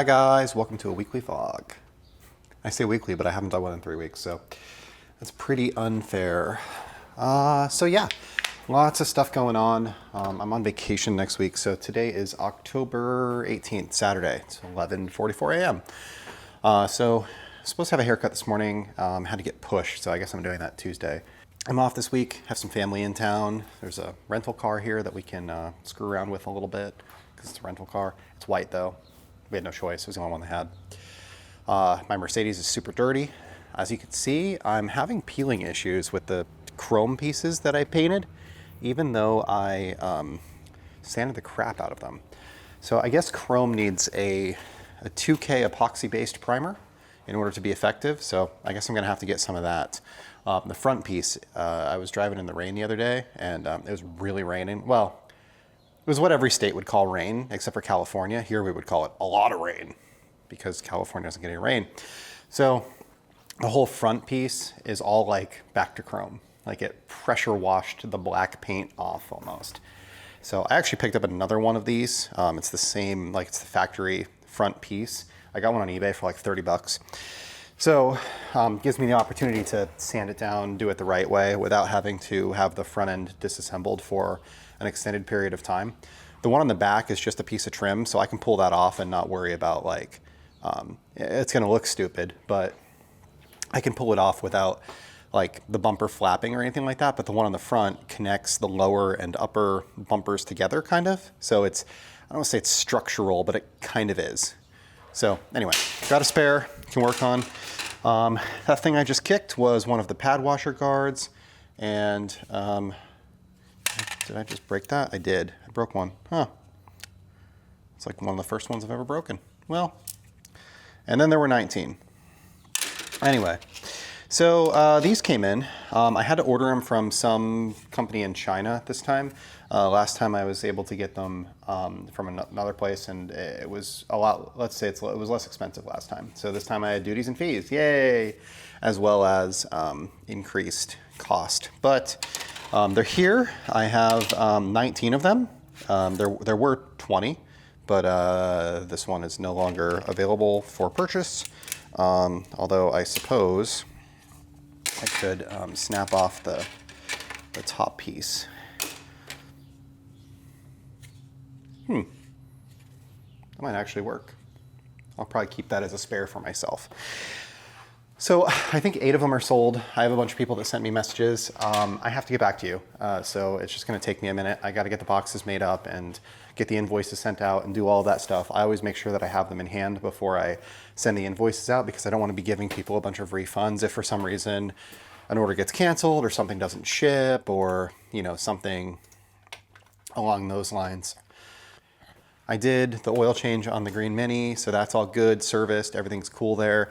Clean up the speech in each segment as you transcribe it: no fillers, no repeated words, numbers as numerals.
Hi guys, welcome to a weekly vlog. I say weekly, but I haven't done one in 3 weeks, so that's pretty unfair. So yeah, lots of stuff going on. I'm on vacation next week, so today is October 18th, Saturday. It's 11:44 a.m. So supposed to have a haircut this morning, had to get pushed, so I guess I'm doing that Tuesday. I'm off this week, have some family in town. There's a rental car here that we can screw around with a little bit, because it's a rental car. It's white though. We had no choice, it was the only one they had. My Mercedes is super dirty. As you can see, I'm having peeling issues with the chrome pieces that I painted, even though I sanded the crap out of them. So I guess chrome needs a 2K epoxy-based primer in order to be effective, so I guess I'm gonna have to get some of that. The front piece, I was driving in the rain the other day, and it was really raining. Well, it was what every state would call rain, except for California. Here we would call it a lot of rain, because California doesn't get any rain. So the whole front piece is all like back to chrome. Like it pressure washed the black paint off almost. So I actually picked up another one of these. It's the same, like it's the factory front piece. I got one on eBay for like 30 bucks. So gives me the opportunity to sand it down, do it the right way without having to have the front end disassembled for an extended period of time. The one on the back is just a piece of trim, so I can pull that off and not worry about like, it's gonna look stupid, but I can pull it off without like the bumper flapping or anything like that. But the one on the front connects the lower and upper bumpers together kind of. So it's, I don't wanna say it's structural, but it kind of is. So anyway, got a spare, can work on. That thing I just kicked was one of the pad washer guards, and did I just break that? I did. I broke one. Huh. It's like one of the first ones I've ever broken. Well, and then there were 19. Anyway, so these came in. I had to order them from some company in China this time. Last time I was able to get them from another place, and it was a lot, let's say it was less expensive last time. So this time I had duties and fees, yay, as well as increased cost. But they're here. I have 19 of them. There were 20, but this one is no longer available for purchase. Although I suppose I could snap off the top piece. That might actually work. I'll probably keep that as a spare for myself. So I think 8 of them are sold. I have a bunch of people that sent me messages. I have to get back to you. So it's just gonna take me a minute. I gotta get the boxes made up and get the invoices sent out and do all that stuff. I always make sure that I have them in hand before I send the invoices out, because I don't wanna be giving people a bunch of refunds if for some reason an order gets canceled or something doesn't ship, or something along those lines. I did the oil change on the Green Mini, so that's all good, serviced, everything's cool there.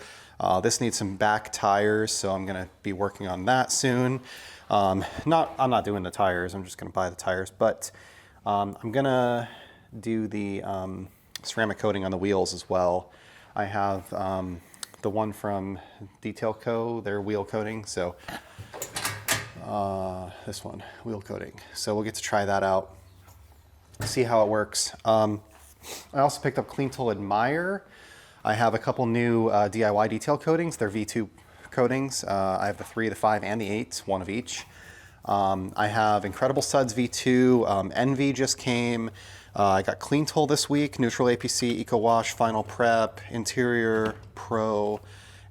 This needs some back tires, so I'm gonna be working on that soon. I'm not doing the tires, I'm just gonna buy the tires, but I'm gonna do the ceramic coating on the wheels as well. I have the one from Detail Co, their wheel coating, so this one, wheel coating. So we'll get to try that out, see how it works. I also picked up Clean Tool Admire. I have a couple new DIY detail coatings. They're V2 coatings. I have the 3, the 5, and the 8, one of each. I have Incredible Suds V2. Envy just came. I got Clean Tool this week, Neutral APC, Eco Wash, Final Prep, Interior Pro,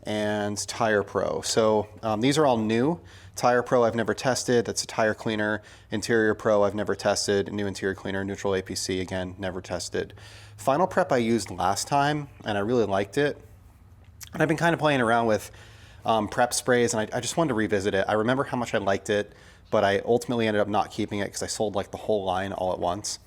and Tire Pro. So these are all new. Tire Pro I've never tested, that's a tire cleaner. Interior Pro I've never tested, new interior cleaner. Neutral APC, again, never tested. Final Prep I used last time, and I really liked it. And I've been kind of playing around with prep sprays, and I just wanted to revisit it. I remember how much I liked it, but I ultimately ended up not keeping it because I sold like the whole line all at once.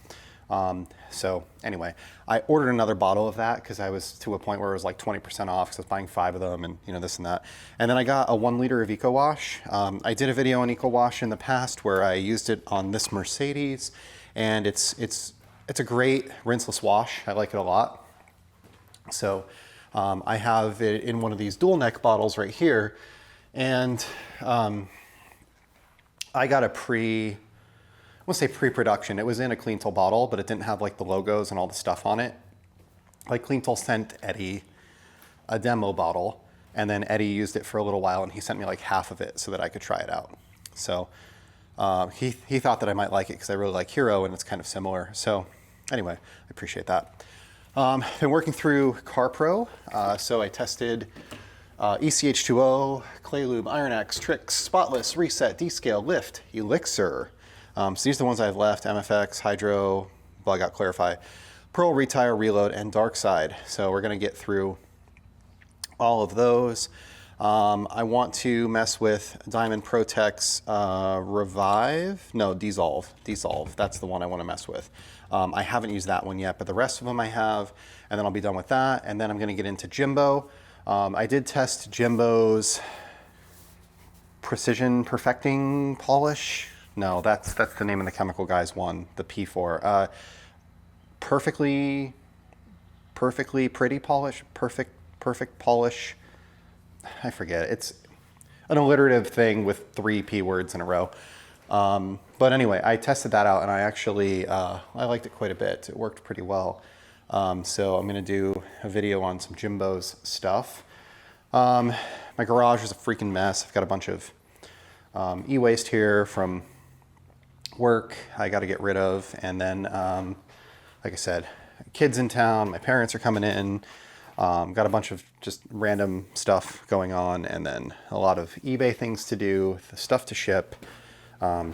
So anyway, I ordered another bottle of that because I was to a point where it was like 20% off because I was buying 5 of them, and this and that. And then I got a 1 liter of Eco Wash. I did a video on Eco Wash in the past where I used it on this Mercedes, and it's a great rinseless wash. I like it a lot. So I have it in one of these dual neck bottles right here, and I got a I won't say pre-production. It was in a Clean Tool bottle, but it didn't have like the logos and all the stuff on it. like Cleantool sent Eddie a demo bottle, and then Eddie used it for a little while, and he sent me like half of it so that I could try it out. So he thought that I might like it because I really like Hero, and it's kind of similar. So anyway, I appreciate that. Been working through CarPro. So I tested ECH2O, Clay Lube, Iron X, Trix, Spotless, Reset, Descale, Lift, Elixir. So these are the ones I've left: MFX, Hydro, Bug Out, Clarify, Pearl, Retire, Reload, and Dark Side. So we're going to get through all of those. I want to mess with Diamond Protex Dissolve. That's the one I want to mess with. I haven't used that one yet, but the rest of them I have, and then I'll be done with that. And then I'm going to get into Jimbo. I did test Jimbo's Precision Perfecting Polish. No, that's the name of the chemical guys one, the P4. Perfectly pretty polish, perfect polish. I forget. It's an alliterative thing with 3 P words in a row. But anyway, I tested that out, and I actually I liked it quite a bit. It worked pretty well. So I'm going to do a video on some Jimbo's stuff. My garage is a freaking mess. I've got a bunch of e-waste here from work I got to get rid of. And then, like I said, kids in town, my parents are coming in. Got a bunch of just random stuff going on, and then a lot of eBay things to do, the stuff to ship,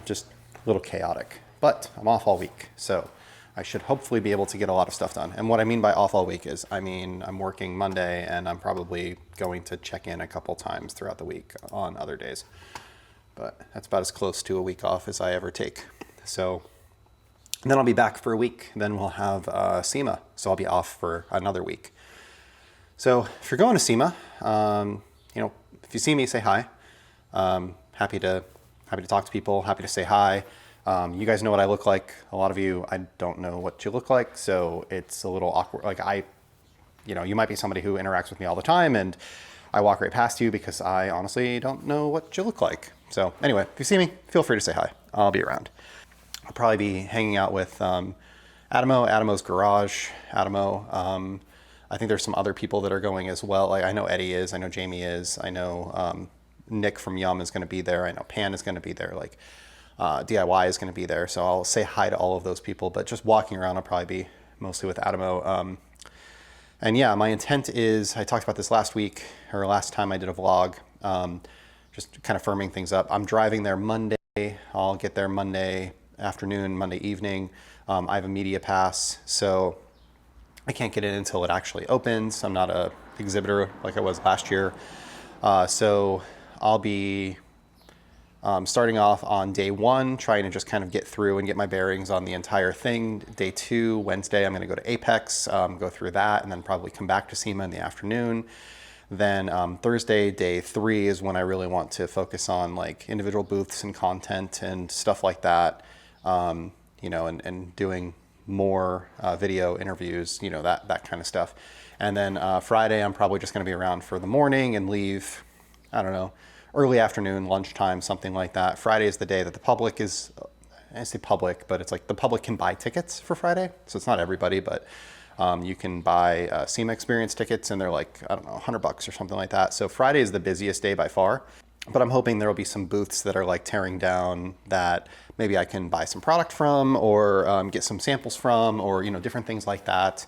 just a little chaotic. But I'm off all week, so I should hopefully be able to get a lot of stuff done. And what I mean by off all week is, I mean, I'm working Monday, and I'm probably going to check in a couple times throughout the week on other days. But that's about as close to a week off as I ever take. So, and then I'll be back for a week. Then we'll have SEMA, so I'll be off for another week. So if you're going to SEMA, if you see me, say hi. Happy to talk to people, happy to say hi. You guys know what I look like. A lot of you, I don't know what you look like, so it's a little awkward. Like you might be somebody who interacts with me all the time, and I walk right past you because I honestly don't know what you look like. So anyway, if you see me, feel free to say hi. I'll be around. I'll probably be hanging out with Adamo's Garage. Adamo. I think there's some other people that are going as well. Like I know Eddie is, I know Jamie is, I know Nick from Yum is going to be there. I know Pan is going to be there. Like DIY is going to be there. So I'll say hi to all of those people. But just walking around, I'll probably be mostly with Adamo. And yeah, my intent is, I talked about this last week or last time I did a vlog, just kind of firming things up. I'm driving there Monday. I'll get there Monday afternoon, Monday evening. I have a media pass, so I can't get in until it actually opens. I'm not a exhibitor like I was last year. So I'll be starting off on day 1, trying to just kind of get through and get my bearings on the entire thing. Day 2, Wednesday, I'm going to go to Apex, go through that, and then probably come back to SEMA in the afternoon. Then Thursday, day 3 is when I really want to focus on like individual booths and content and stuff like that, and doing more video interviews, that kind of stuff. And then Friday, I'm probably just going to be around for the morning and leave, I don't know, early afternoon, lunchtime, something like that. Friday is the day that the public is, I say public, but it's like the public can buy tickets for Friday. So it's not everybody, but you can buy SEMA experience tickets, and they're like, I don't know, $100 or something like that. So Friday is the busiest day by far. But I'm hoping there will be some booths that are like tearing down that maybe I can buy some product from, or get some samples from, or different things like that.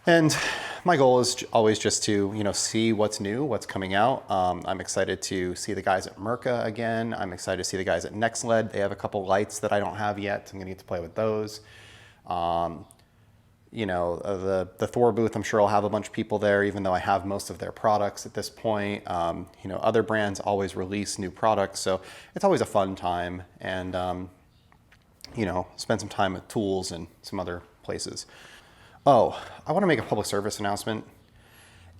And my goal is always just to see what's new, what's coming out. I'm excited to see the guys at Merca again. I'm excited to see the guys at NextLED. They have a couple lights that I don't have yet. I'm gonna get to play with those. The Thor booth, I'm sure I'll have a bunch of people there, even though I have most of their products at this point. Other brands always release new products, so it's always a fun time. And, spend some time at Tools and some other places. Oh, I want to make a public service announcement.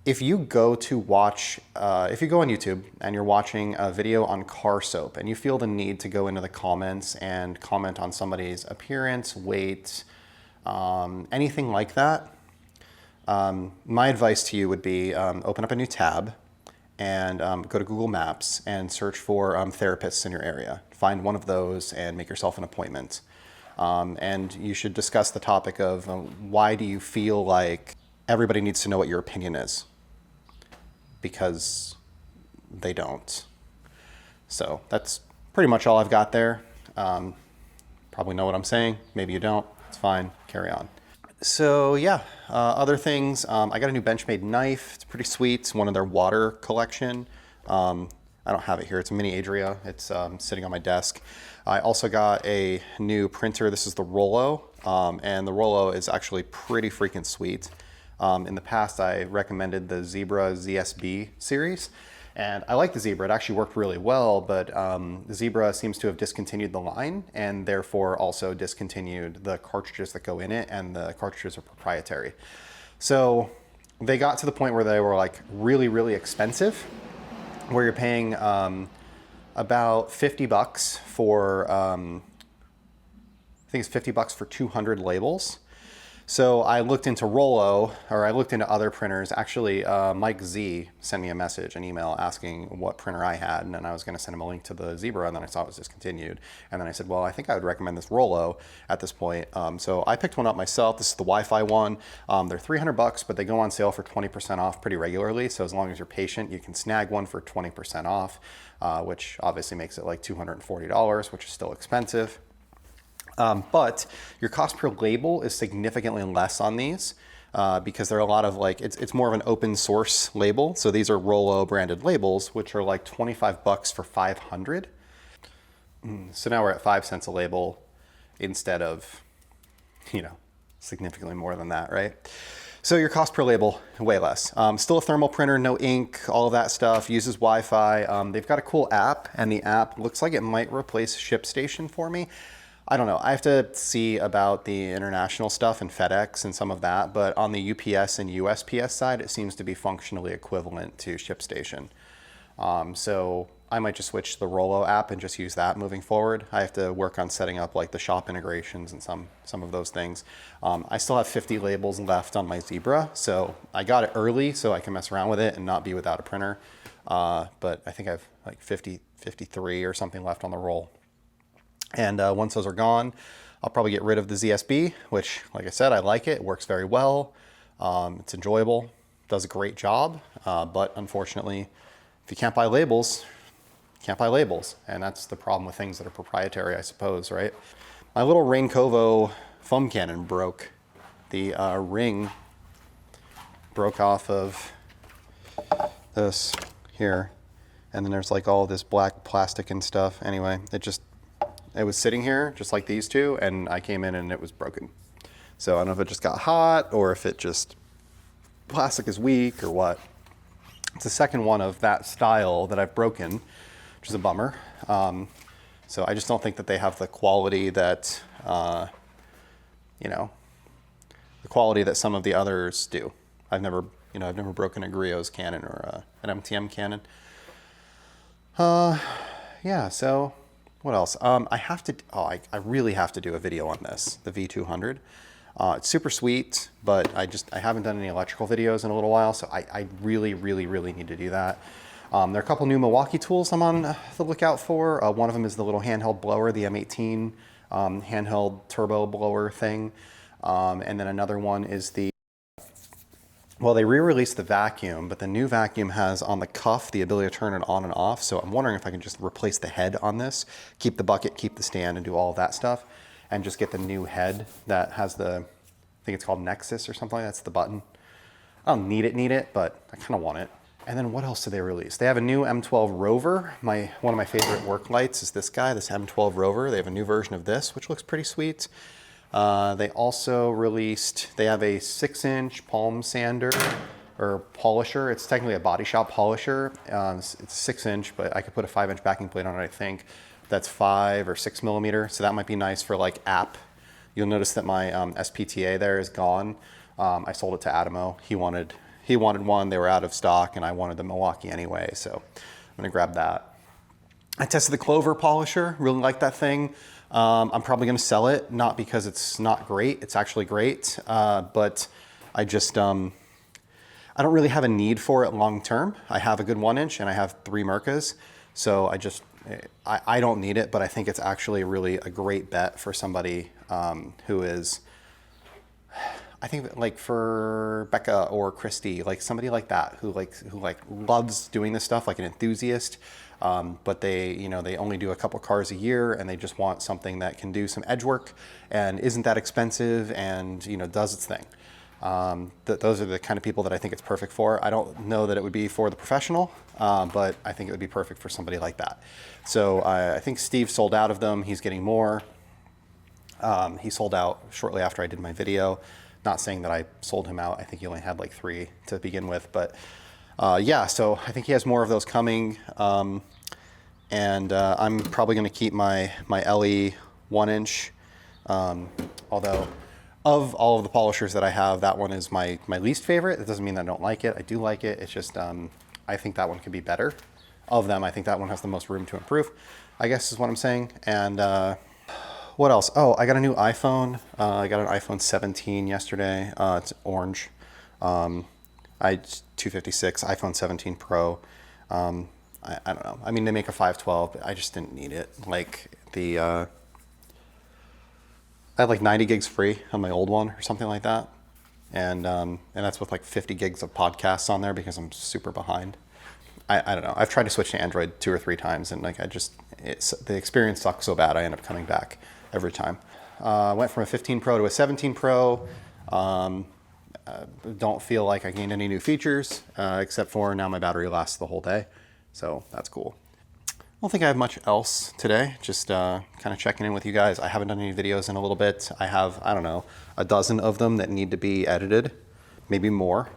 If you go to watch, if you go on YouTube and you're watching a video on car soap and you feel the need to go into the comments and comment on somebody's appearance, weight, anything like that, my advice to you would be open up a new tab and go to Google Maps and search for therapists in your area. Find one of those and make yourself an appointment. And you should discuss the topic of why do you feel like everybody needs to know what your opinion is? Because they don't. So that's pretty much all I've got there. Probably know what I'm saying. Maybe you don't. It's fine. Carry on. So yeah, other things. I got a new Benchmade knife. It's pretty sweet. It's one of their water collection. I don't have it here. It's a mini Adria. It's sitting on my desk. I also got a new printer. This is the Rollo, and the Rollo is actually pretty freaking sweet. In the past, I recommended the Zebra ZSB series, and I like the Zebra. It actually worked really well, but the Zebra seems to have discontinued the line and therefore also discontinued the cartridges that go in it, and the cartridges are proprietary. So they got to the point where they were like really, really expensive, where you're paying about 50 bucks for, I think it's 50 bucks for 200 labels. So I looked into Rollo, or I looked into other printers. Actually, Mike Z sent me a message, an email asking what printer I had, and then I was gonna send him a link to the Zebra, and then I saw it was discontinued. And then I said, well, I think I would recommend this Rollo at this point. So I picked one up myself. This is the Wi-Fi one. They're 300 bucks, but they go on sale for 20% off pretty regularly. So as long as you're patient, you can snag one for 20% off, which obviously makes it like $240, which is still expensive. But your cost per label is significantly less on these because there are a lot of like, it's more of an open source label. So these are Rollo branded labels, which are like 25 bucks for 500. So now we're at 5 cents a label instead of, you know, significantly more than that, right? So your cost per label, way less. Still a thermal printer, no ink, all of that stuff, uses Wi-Fi. They've got a cool app, and the app looks like it might replace ShipStation for me. I don't know. I have to see about the international stuff and FedEx and some of that, but on the UPS and USPS side, it seems to be functionally equivalent to ShipStation. So I might just switch to the Rollo app and just use that moving forward. I have to work on setting up like the shop integrations and some of those things. I still have 50 labels left on my Zebra, so I got it early so I can mess around with it and not be without a printer. But I think I have like 53 or something left on the roll. And once those are gone, I'll probably get rid of the ZSB, which, like I said, I like it. It works very well. It's enjoyable, does a great job. But unfortunately, if you can't buy labels, you can't buy labels. And that's the problem with things that are proprietary, I suppose, right? My little Raincovo foam cannon broke. The ring broke off of this here. And then there's like all this black plastic and stuff. Anyway, it was sitting here just like these two, and I came in and it was broken. So I don't know if it just got hot or if it just, plastic is weak or what. It's the second one of that style that I've broken, which is a bummer. So I just don't think that they have the quality that, you know, the quality that some of the others do. I've never broken a Griot's cannon or an MTM cannon. Yeah, so what else? I really have to do a video on this, the V200. It's super sweet, but I haven't done any electrical videos in a little while, so I really, really, really need to do that. There are a couple new Milwaukee tools I'm on the lookout for. One of them is the little handheld blower, the M18 handheld turbo blower thing. And then another one is well, they re-released the vacuum, but the new vacuum has on the cuff the ability to turn it on and off. So I'm wondering if I can just replace the head on this, keep the bucket, keep the stand, and do all of that stuff, and just get the new head that has I think it's called Nexus or something. That's the button. I don't need it, but I kind of want it. And then what else did they release? They have a new M12 Rover. One of my favorite work lights is this guy, this M12 Rover. They have a new version of this, which looks pretty sweet. They also released, they have a 6-inch palm sander or polisher. It's technically a body shop polisher. It's 6-inch, but I could put a 5-inch backing plate on it, I think. That's 5 or 6 millimeter. So that might be nice for like app. You'll notice that my SPTA there is gone. I sold it to Adamo. He wanted one, they were out of stock, and I wanted the Milwaukee anyway, so I'm gonna grab that. I tested the Clover polisher, really like that thing. I'm probably gonna sell it, not because it's not great, it's actually great, but I just, I don't really have a need for it long term. I have a good 1-inch and I have 3 Mercas, so I don't need it, but I think it's actually really a great bet for somebody who is, I think like for Becca or Christy, like somebody like that who loves doing this stuff, like an enthusiast, but they only do a couple cars a year and they just want something that can do some edge work and isn't that expensive and does its thing. Those are the kind of people that I think it's perfect for. I don't know that it would be for the professional, but I think it would be perfect for somebody like that. So I think Steve sold out of them. He's getting more. He sold out shortly after I did my video. Not saying that I sold him out. I think he only had like 3 to begin with, but yeah, so I think he has more of those coming. And I'm probably going to keep my LE 1-inch, although of all of the polishers that I have, that one is my least favorite. That doesn't mean I don't like it. I do like it. It's just I think that one could be better. Of them, I think that one has the most room to improve, I guess is what I'm saying. And what else? Oh, I got a new iPhone. I got an iPhone 17 yesterday. It's orange. 256, iPhone 17 Pro. I don't know. I mean, they make a 512, but I just didn't need it. Like I had like 90 gigs free on my old one or something like that. And that's with like 50 gigs of podcasts on there because I'm super behind. I don't know. I've tried to switch to Android 2 or 3 times and like the experience sucks so bad I end up coming back every time. Went from a 15 Pro to a 17 Pro. Don't feel like I gained any new features, except for now my battery lasts the whole day. So that's cool. I don't think I have much else today. Just kind of checking in with you guys. I haven't done any videos in a little bit. I have, I don't know, a dozen of them that need to be edited, maybe more.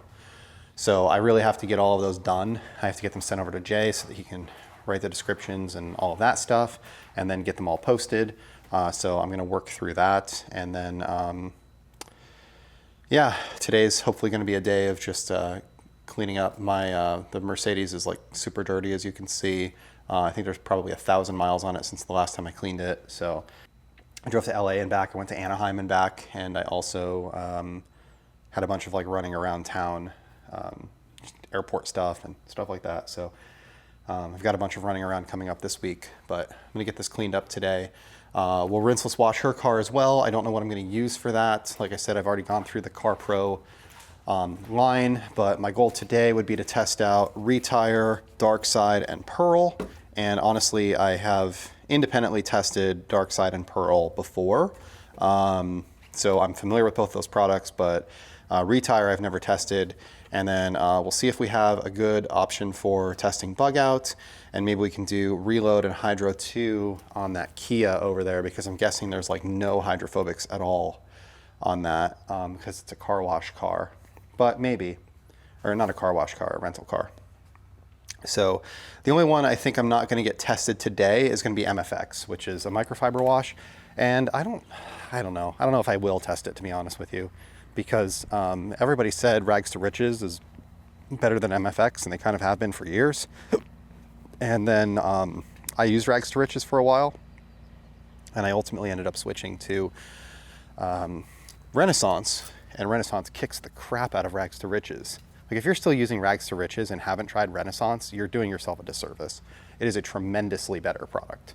So I really have to get all of those done. I have to get them sent over to Jay so that he can write the descriptions and all of that stuff, and then get them all posted. So I'm gonna work through that. And then, yeah, today's hopefully gonna be a day of just cleaning up. The Mercedes is like super dirty, as you can see. I think there's probably 1,000 miles on it since the last time I cleaned it. So I drove to LA and back. I went to Anaheim and back. And I also had a bunch of like running around town, just airport stuff and stuff like that. So I've got a bunch of running around coming up this week, but I'm gonna get this cleaned up today. We'll rinseless wash her car as well. I don't know what I'm going to use for that. Like I said, I've already gone through the Car Pro line, but my goal today would be to test out Retire, Dark Side, and Pearl. And honestly, I have independently tested Dark Side and Pearl before. So I'm familiar with both those products, but Retire I've never tested. And then we'll see if we have a good option for testing bug out. And maybe we can do Reload and Hydro 2 on that Kia over there, because I'm guessing there's like no hydrophobics at all on that, because it's a car wash car. But maybe, or not a car wash car, a rental car. So the only one I think I'm not going to get tested today is going to be MFX, which is a microfiber wash. And I don't know. I don't know if I will test it, to be honest with you, because everybody said Rags to Riches is better than MFX, and they kind of have been for years. And then I used Rags to Riches for a while, and I ultimately ended up switching to Renaissance, and Renaissance kicks the crap out of Rags to Riches. Like, if you're still using Rags to Riches and haven't tried Renaissance, you're doing yourself a disservice. It is a tremendously better product.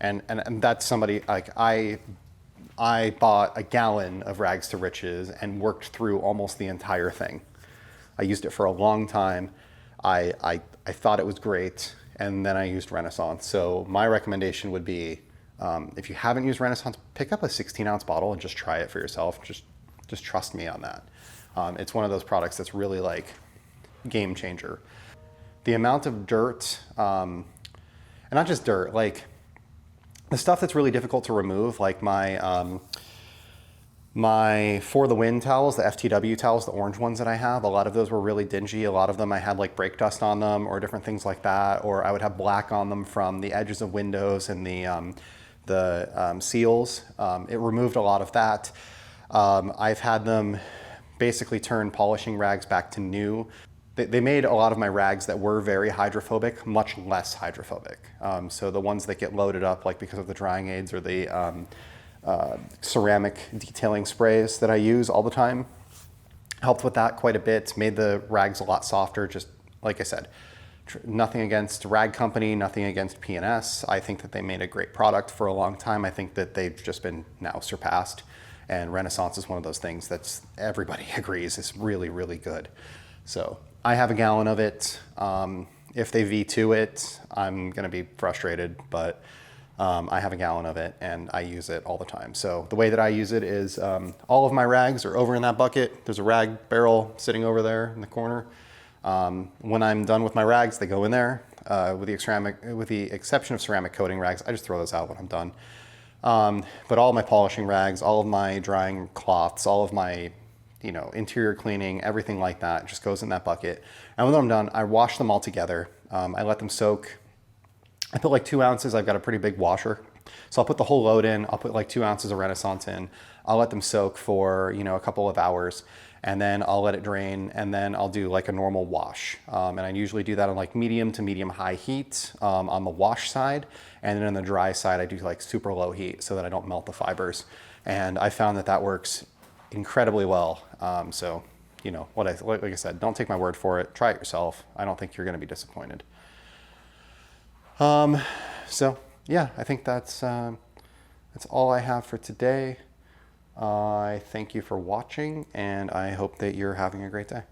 And that's somebody, like, I bought a gallon of Rags to Riches and worked through almost the entire thing. I used it for a long time. I thought it was great, and then I used Renaissance. So my recommendation would be, if you haven't used Renaissance, pick up a 16-ounce bottle and just try it for yourself. Just trust me on that. It's one of those products that's really like game changer. The amount of dirt, and not just dirt, like the stuff that's really difficult to remove, like my For the Wind towels, the FTW towels, the orange ones that I have, a lot of those were really dingy. A lot of them I had like brake dust on them or different things like that, or I would have black on them from the edges of windows and the seals. It removed a lot of that. I've had them basically turn polishing rags back to new. They made a lot of my rags that were very hydrophobic much less hydrophobic. So the ones that get loaded up, like because of the drying aids or the ceramic detailing sprays that I use all the time, helped with that quite a bit. Made the rags a lot softer. Just like I said, Nothing against Rag Company, nothing against P&S. I think that they made a great product for a long time. I think that they've just been now surpassed. And Renaissance is one of those things that's everybody agrees is really, really good. So I have a gallon of it. If they V2 it, I'm gonna be frustrated, but I have a gallon of it and I use it all the time. So the way that I use it is all of my rags are over in that bucket. There's a rag barrel sitting over there in the corner. When I'm done with my rags, they go in there. With the exception of ceramic coating rags, I just throw those out when I'm done. But all of my polishing rags, all of my drying cloths, all of my interior cleaning, everything like that just goes in that bucket. And when I'm done, I wash them all together. I let them soak. I put like 2 ounces. I've got a pretty big washer. So I'll put the whole load in. I'll put like 2 ounces of Renaissance in. I'll let them soak for, a couple of hours, and then I'll let it drain, and then I'll do like a normal wash. And I usually do that on like medium to medium high heat on the wash side. And then on the dry side, I do like super low heat so that I don't melt the fibers. And I found that that works incredibly well. So, like I said, don't take my word for it. Try it yourself. I don't think you're going to be disappointed. So yeah, I think that's all I have for today. I thank you for watching, and I hope that you're having a great day.